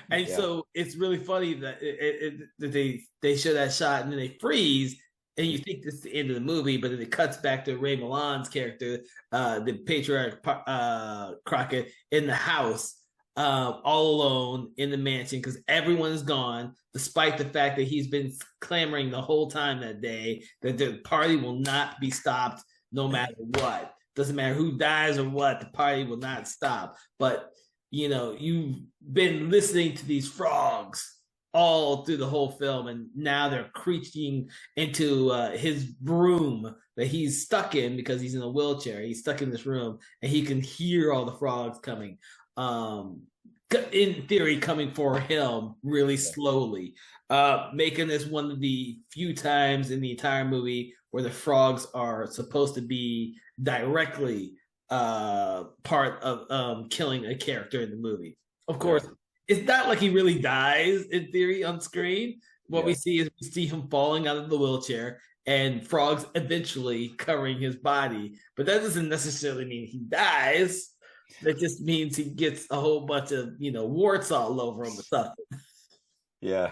And Yeah. so it's really funny that that they show that shot and then they freeze. And you think this is the end of the movie, but then it cuts back to Ray Milland's character, the patriarch Crockett, in the house, all alone in the mansion because everyone is gone, despite the fact that he's been clamoring the whole time that day that the party will not be stopped no matter what. Doesn't matter who dies or what, the party will not stop. But you've been listening to these frogs all through the whole film, and now they're creeping into his room that he's stuck in because he's in a wheelchair. He's stuck in this room, and he can hear all the frogs coming. In theory, coming for him really slowly, making this one of the few times in the entire movie where the frogs are supposed to be directly part of killing a character in the movie. Of course, it's not like he really dies in theory on screen. What we see is we see him falling out of the wheelchair and frogs eventually covering his body. But that doesn't necessarily mean he dies. That just means he gets a whole bunch of, warts all over him and stuff. Yeah.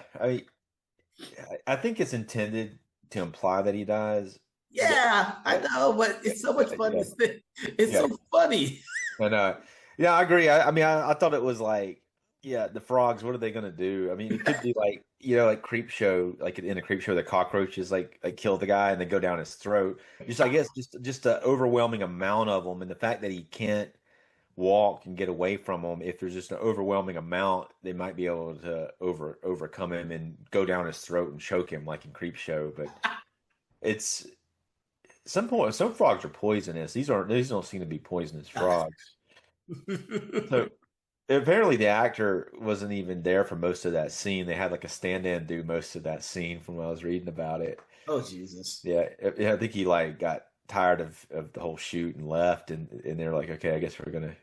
I think it's intended to imply that he dies. Yeah, I know, but it's so much fun to say. It's so funny. And yeah, I agree. I thought it was like, yeah, the frogs, what are they gonna do? I mean, it could be like, like Creep Show, like in a Creep Show, the cockroaches like kill the guy and they go down his throat. Just I guess just an overwhelming amount of them, and the fact that he can't walk and get away from them. If there's just an overwhelming amount, they might be able to overcome him and go down his throat and choke him like in Creep Show. But it's some frogs are poisonous. These don't seem to be poisonous frogs. So apparently the actor wasn't even there for most of that scene. They had like a stand-in do most of that scene from what I was reading about it. Oh Jesus. Yeah, I think he like got tired of the whole shoot and left, and they're like, okay, I guess we're gonna.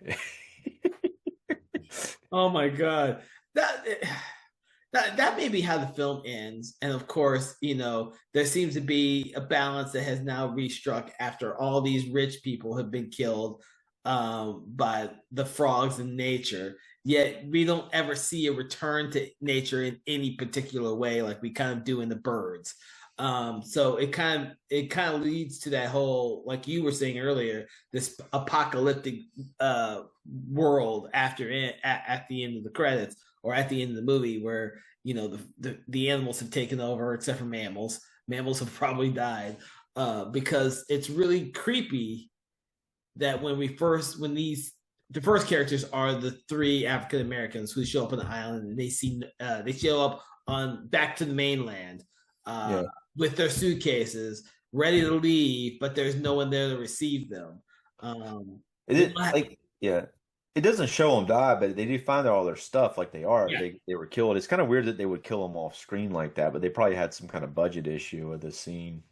Oh my God, that may be how the film ends, and of course, there seems to be a balance that has now restruck after all these rich people have been killed by the frogs in nature. Yet we don't ever see a return to nature in any particular way, like we kind of do in the birds. So it kind of leads to that whole, like you were saying earlier, this apocalyptic world after it at the end of the credits or at the end of the movie, where the animals have taken over, except for mammals. Mammals have probably died because it's really creepy that when the first characters are the three African Americans who show up on the island, and they show up on back to the mainland. With their suitcases ready to leave, but there's no one there to receive them. It doesn't show them die, but they do find all their stuff like they are. Yeah. They were killed. It's kind of weird that they would kill them off screen like that, but they probably had some kind of budget issue with the scene.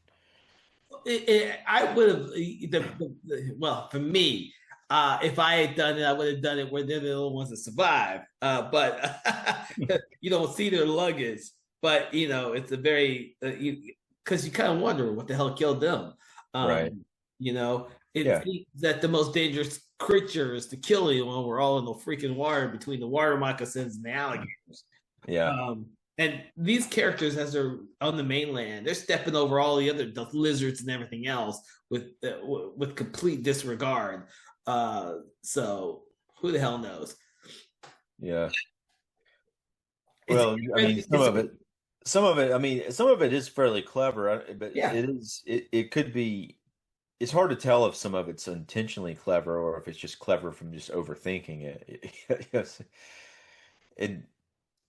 I would have, well, for me, if I had done it, I would have done it where they're the only ones that survive. But you don't see their luggage. But it's a very because you kind of wonder what the hell killed them. Right. It seems that the most dangerous creatures to kill anyone were all in the freaking water between the water moccasins and the alligators. Yeah. And these characters, as they're on the mainland, they're stepping over all the lizards and everything else with complete disregard. So who the hell knows? Yeah. It's Well, I mean, it's I mean, some of it is fairly clever, but yeah. it could be, it's hard to tell if some of it's intentionally clever or if it's just clever from just overthinking it. Yes. And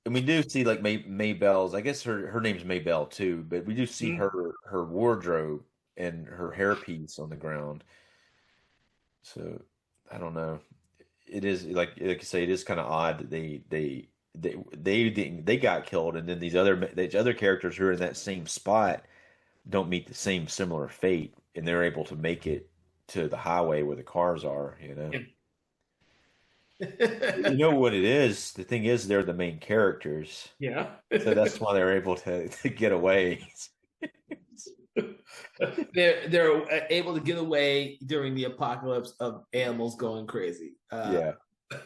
we do see like Maybelle's, I guess her name's Maybelle too, but we do see Mhm. her wardrobe and her hairpiece on the ground. So I don't know. It is like I say, it is kind of odd that they got killed, and then these other characters who are in that same spot don't meet the same similar fate, and they're able to make it to the highway where the cars are. You know, you know what it is. The thing is, they're the main characters, Yeah. so that's why they're able to get away. They're able to get away during the apocalypse of animals going crazy. Yeah.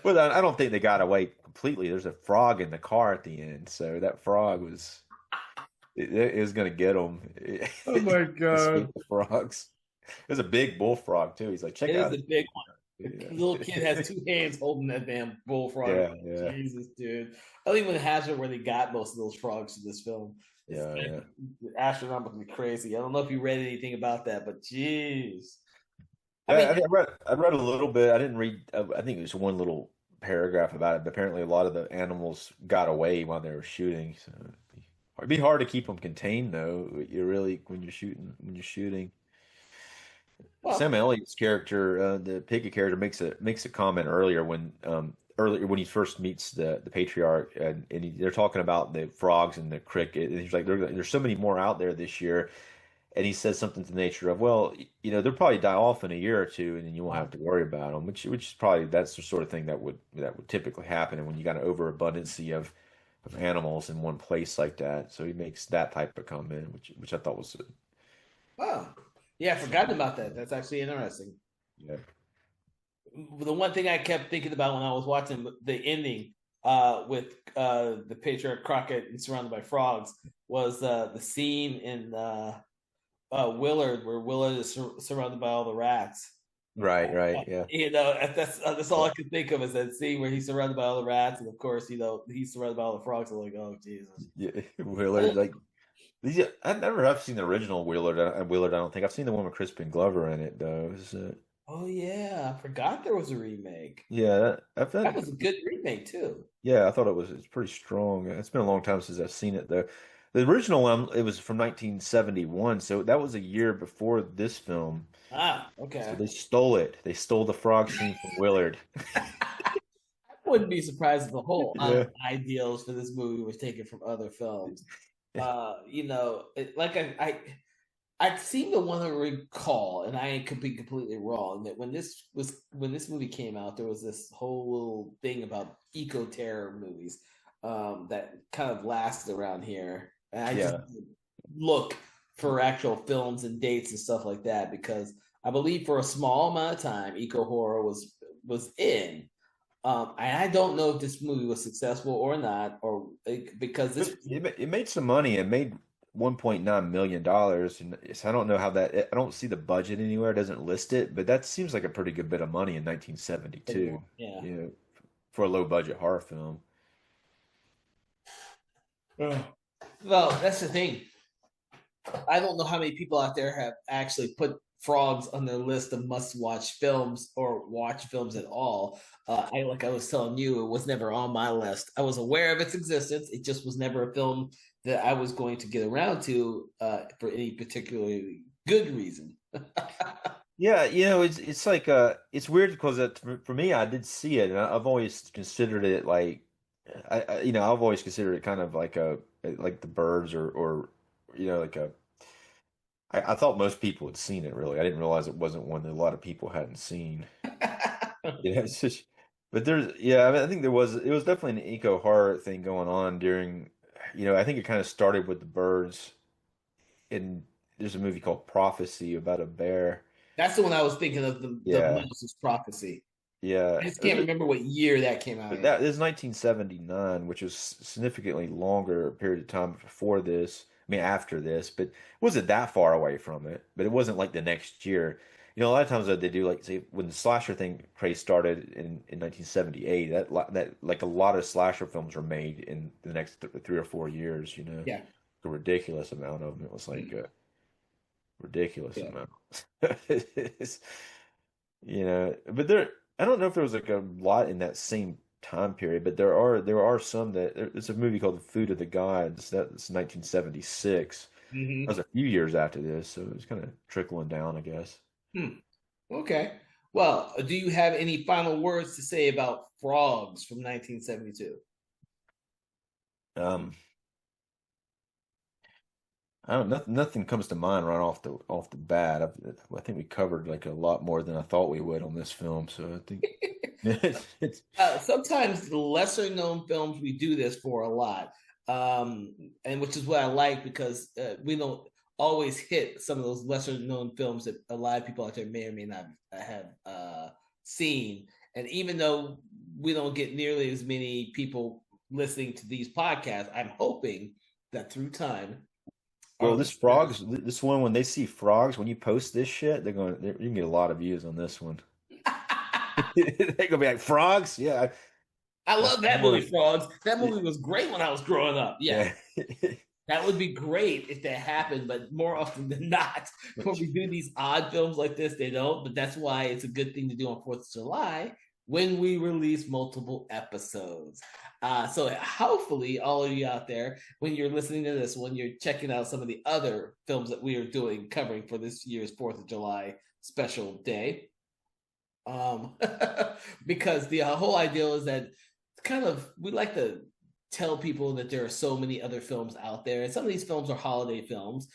Well, I don't think they got away completely. There's a frog in the car at the end, so that frog it was going to get them. Oh my Escape god. the frogs. There's a big bullfrog too. He's like, check It is out a big one. it. The little kid has two hands holding that damn bullfrog. Yeah, yeah, Jesus, dude. I don't even hazard where they got most of those frogs in this film. It's yeah, yeah. astronomically crazy. I don't know if you read anything about that, but jeez. I Yeah, mean, I read a little bit. I didn't read. I think it was one little paragraph about it. But apparently, a lot of the animals got away while they were shooting. So it'd be hard to keep them contained, though. You really when you're shooting. Sam well, Elliott's character, the Pickett character, makes a comment earlier when he first meets the patriarch, and they're talking about the frogs and the cricket, and he's like, there's so many more out there this year, and he says something to the nature of, well, you know, they'll probably die off in a year or two, and then you won't have to worry about them, which is probably that's the sort of thing that would typically happen, and when you got an overabundance of animals in one place like that, so he makes that type of comment, which I thought was oh, yeah, I forgot about that. That's actually interesting. yeah. The one thing I kept thinking about when I was watching the ending with the patriarch Crockett and surrounded by frogs was the scene in Willard where Willard is surrounded by all the rats. Right, yeah. You know, that's all I could think of is that scene where he's surrounded by all the rats, and of course, you know, he's surrounded by all the frogs. I'm like, oh Jesus. Yeah, Willard, like these. I never have seen the original Willard. Willard, I don't think I've seen the one with Crispin Glover in it though. Oh yeah, I forgot there was a remake. Yeah, That was a good remake too. yeah, I thought it's pretty strong. It's been a long time since I've seen it though. The original one, it was from 1971, so that was a year before this film. Ah, So okay. they stole it. They stole the frog scene from Willard. I wouldn't be surprised if the whole Yeah. ideals for this movie was taken from other films. You know, like I seem to want to recall, and I could be completely wrong, that when this movie came out, there was this whole little thing about eco terror movies that kind of lasted around here. And I just Yeah. look for actual films and dates and stuff like that because I believe for a small amount of time, eco horror was in. And I don't know if this movie was successful or not, or because this. It made some money. It made $1.9 million, and so I don't know how that. I don't see the budget anywhere. It doesn't list it, but that seems like a pretty good bit of money in 1972. Yeah. You know, for a low budget horror film. Yeah. Well, that's the thing. I don't know how many people out there have actually put frogs on their list of must-watch films or watch films at all. Like I was telling you, it was never on my list. I was aware of its existence. It just was never a film that I was going to get around to for any particularly good reason. Yeah, you know, it's like it's weird because for me, I did see it, and I've always considered it like, you know, I've always considered it kind of like like the birds or you know, like a. I thought most people had seen it. Really, I didn't realize it wasn't one that a lot of people hadn't seen. Yeah, it's just, but yeah, I mean, I think it was definitely an eco horror thing going on during, you know, I think it kind of started with the birds, and there's a movie called Prophecy about a bear. That's the one I was thinking of, the Yeah, Moses prophecy. Yeah, I just can't remember what year that came out but in. that is 1979, which was significantly longer period of time before this. I mean, after this, but it wasn't that far away from it. But it wasn't like the next year. A lot of times they do like say when the slasher thing craze started in 1978. That like a lot of slasher films were made in the next th 3 or 4 years. Yeah. A ridiculous amount of them. It was like Mm. a ridiculous Yeah. amount. It's, but I don't know if there was like a lot in that same time period, but there are some there's a movie called The Food of the Gods that's 1976. That Hmm. was a few years after this, so it was kind of trickling down, I guess. Hmm. Okay. Well, do you have any final words to say about Frogs from 1972? Um, I don't nothing comes to mind right off the bat. I think we covered like a lot more than I thought we would on this film, so I think it's Sometimes the lesser known films we do this for a lot, and which is what I like because we don't always hit some of those lesser known films that a lot of people out there may or may not have seen. And even though we don't get nearly as many people listening to these podcasts, I'm hoping that through time, our well, this listeners. frogs, this one when they see frogs, when you post this shit, you can get a lot of views on this one. They're gonna be like frogs, yeah. I I love that movie, swear. Frogs. That movie was great when I was growing up. Yeah, Yeah. that would be great if that happened, but more often than not, when we do these odd films like this, they don't. But that's why it's a good thing to do on 4th of July when we release multiple episodes. So hopefully, all of you out there, when you're listening to this, when you're checking out some of the other films that we are doing, covering for this year's 4th of July special day, um, because the whole idea is that kind of we like to tell people that there are so many other films out there, and some of these films are holiday films.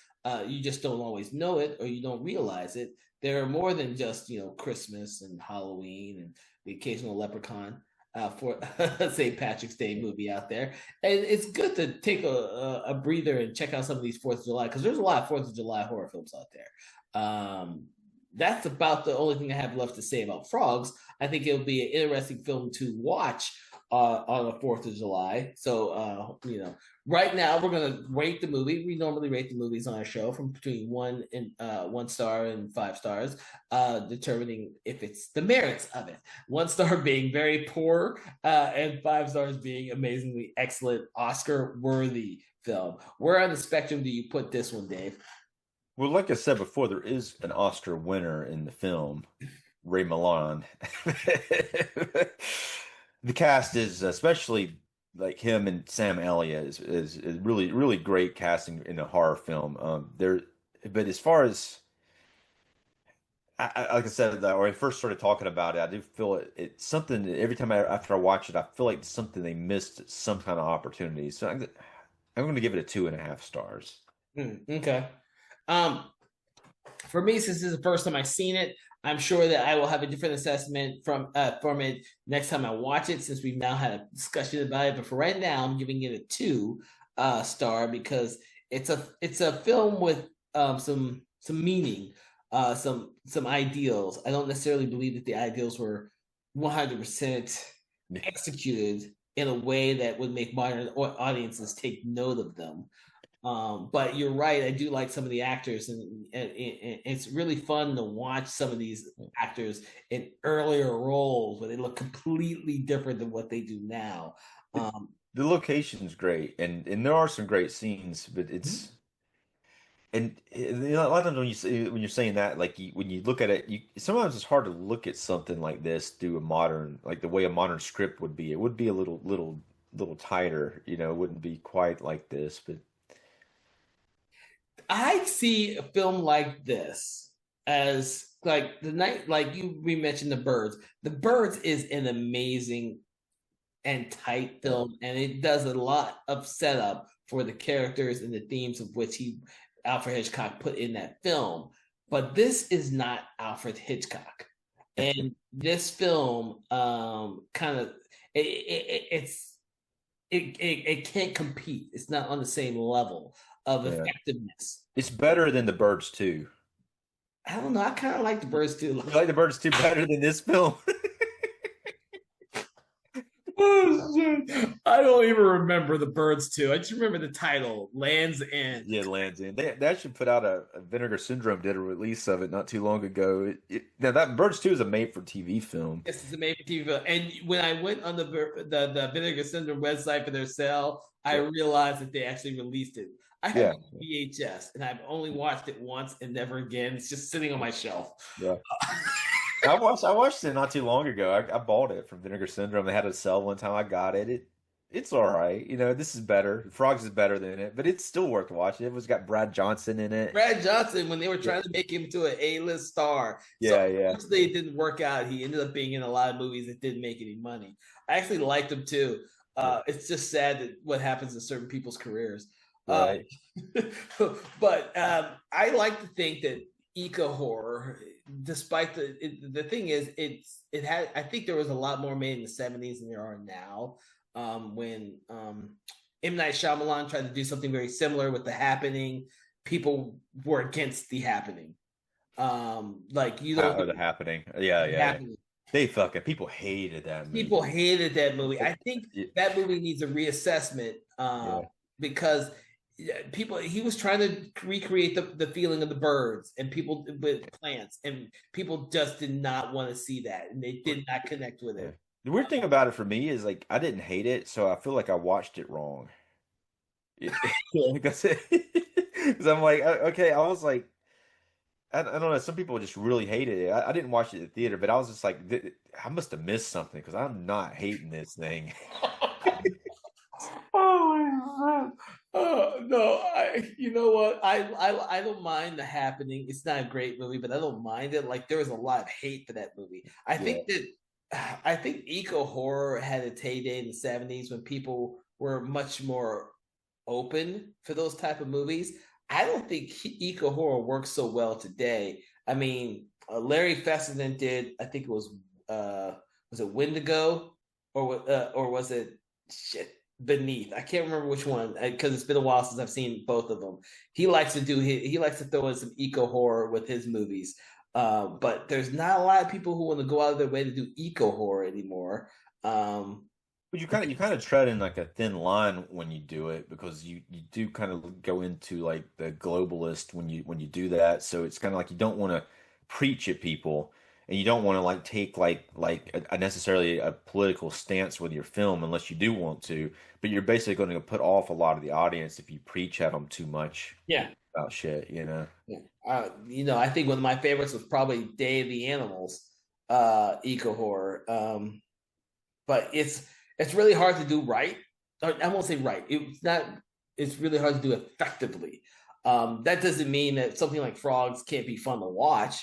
You just don't always know it, or you don't realize it. There are more than just Christmas and Halloween and the occasional Leprechaun for St. Patrick's Day movie out there, and it's good to take a breather and check out some of these 4th of July because there's a lot of 4th of July horror films out there. That's about the only thing I have left to say about Frogs. I think it'll be an interesting film to watch on the 4th of July. So, right now we're going to rate the movie. We normally rate the movies on our show from between 1 star and 5 stars, determining if it's the merits of it. 1 star being very poor, and 5 stars being amazingly excellent, Oscar worthy film. Where on the spectrum do you put this one, Dave? Well, like I said before, there is an Oscar winner in the film, Ray Milland. The cast is especially like him and Sam Elliott is really really great casting in a horror film. But as far as like I said, when I first started talking about it, I do feel it's something that every time after I watch it, I feel like it's something they missed some kind of opportunity. So I'm going to give it a 2.5 stars. Okay. Um, for me, since this is the first time I've seen it, I'm sure that I will have a different assessment from it next time I watch it. Since we've now had a discussion about it, but for right now, I'm giving it a 2 star because it's a film with some meaning, some ideals. I don't necessarily believe that the ideals were 100% executed in a way that would make modern audiences take note of them. But you're right. I do like some of the actors, and it's really fun to watch some of these actors in earlier roles where they look completely different than what they do now. Um, The location's great, and there are some great scenes, but it's and a lot of times when you're saying that, like when you look at it, sometimes it's hard to look at something like this through a modern, like the way a modern script would be. It would be a little tighter, it wouldn't be quite like this, but I see a film like this as like the night, like we mentioned, The Birds. The Birds is an amazing and tight yeah. film, and it does a lot of setup for the characters and the themes of which Alfred Hitchcock put in that film. But this is not Alfred Hitchcock, and this film kind of it can't compete. It's not on the same level of Yeah. effectiveness. It's better than The Birds too. I don't know. I kind of like The Birds too. You like The Birds too better than this film? Oh, shit. I don't even remember the Birds 2. I just remember the title, Land's End. Yeah, Land's End. They actually put out a Vinegar Syndrome did a release of it not too long ago. Now that Birds 2 is a made-for-TV film. Yes, it's a made for TV film. And when I went on the Vinegar Syndrome website for their sale, I Yeah, realized that they actually released it. I have yeah, a VHS, and I've only watched it once and never again. It's just sitting on my shelf. yeah. I watched it not too long ago. I bought it from Vinegar Syndrome. They had a sale one time. I got it. It's all right. This is better. Frogs is better than it, but it's still worth watching. It was got Brad Johnson in it. Brad Johnson, when they were Yeah, trying to make him to an A-list star, so yeah, yeah. unfortunately it didn't work out. He ended up being in a lot of movies that didn't make any money. I actually liked him too. Yeah. It's just sad that what happens in certain people's careers. Uh, Right. but I like to think that eco horror, despite the thing is, it had. I think there was a lot more made in the '70s than there are now. When M. Night Shyamalan tried to do something very similar with The Happening, people were against The Happening. Like you don't The Happening. Yeah, The yeah. Happening. They fucking people hated that People movie. hated that movie. I think Yeah, that movie needs a reassessment yeah. because people he was trying to recreate the feeling of the birds and people with plants, and people just did not want to see that, and they did not connect with Yeah. it. The weird thing about it for me is like I didn't hate it, so I feel like I watched it wrong. Because I'm like, okay, I was like, I don't know. Some people just really hated it. I didn't watch it at the theater, but I was just like, I must have missed something because I'm not hating this thing. Oh my God. No, you know what? I don't mind The Happening. It's not a great movie, but I don't mind it. Like there was a lot of hate for that movie. Yeah, I think eco horror had its heyday in the '70s when people were much more open for those type of movies. I don't think eco horror works so well today. I mean, Larry Fessenden did. I think it was it Wendigo or was it shit Beneath? I can't remember which one because it's been a while since I've seen both of them. He likes to throw in some eco horror with his movies. But there's not a lot of people who want to go out of their way to do eco horror anymore. Um, but you kind of tread in like a thin line when you do it because you do kind of go into like the globalist when you do that. So it's kind of like you don't want to preach at people and you don't want to like take like a necessarily a political stance with your film unless you do want to. But you're basically going to put off a lot of the audience if you preach at them too much yeah, about shit. yeah. I think one of my favorites was probably Day of the Animals, eco horror. But it's really hard to do right. I won't say right. It's not. It's really hard to do effectively. That doesn't mean that something like Frogs can't be fun to watch.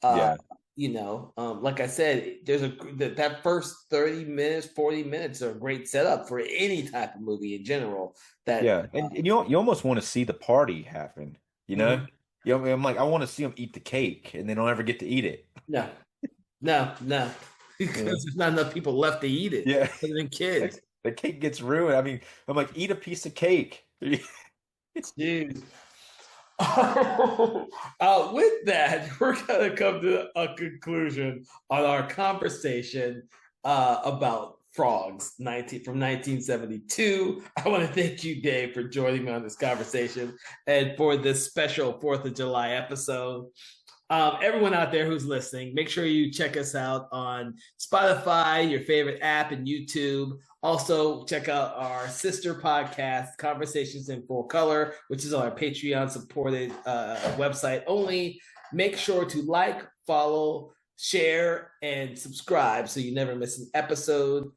Uh, Yeah. like I said, that first 30 minutes, 40 minutes are a great setup for any type of movie in general. That Yeah, and you almost want to see the party happen, you know? Mhm. I'm like, I want to see them eat the cake, and they don't ever get to eat it. No, no, because Yeah, there's not enough people left to eat it yeah. other than kids. The cake gets ruined. I mean, I'm like, eat a piece of cake. Dude. With that, we're going to come to a conclusion on our conversation about frogs from 1972. I want to thank you, Dave, for joining me on this conversation and for this special 4th of July episode. Everyone out there who's listening, make sure you check us out on Spotify, your favorite app, and YouTube. Also, check out our sister podcast, Conversations in Full Color, which is on our Patreon supported website only. Make sure to like, follow, share, and subscribe so you never miss an episode.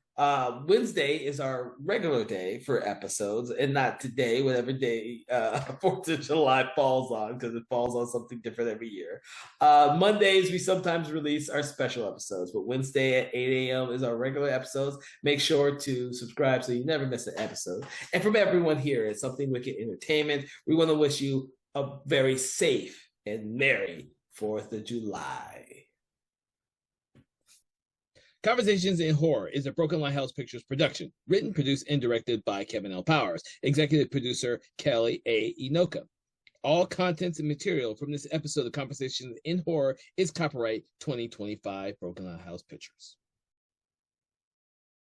Wednesday is our regular day for episodes, and not today, whatever day 4th of July falls on, because it falls on something different every year. Mondays, we sometimes release our special episodes, but Wednesday at 8 a.m. is our regular episodes. Make sure to subscribe so you never miss an episode. And from everyone here at Something Wicked Entertainment, we want to wish you a very safe and merry 4th of July. Conversations in Horror is a Broken Lighthouse Pictures production, written, produced, and directed by Kevin L. Powers, executive producer Kelly A. Inoka. All contents and material from this episode of Conversations in Horror is copyright 2025 Broken Lighthouse Pictures.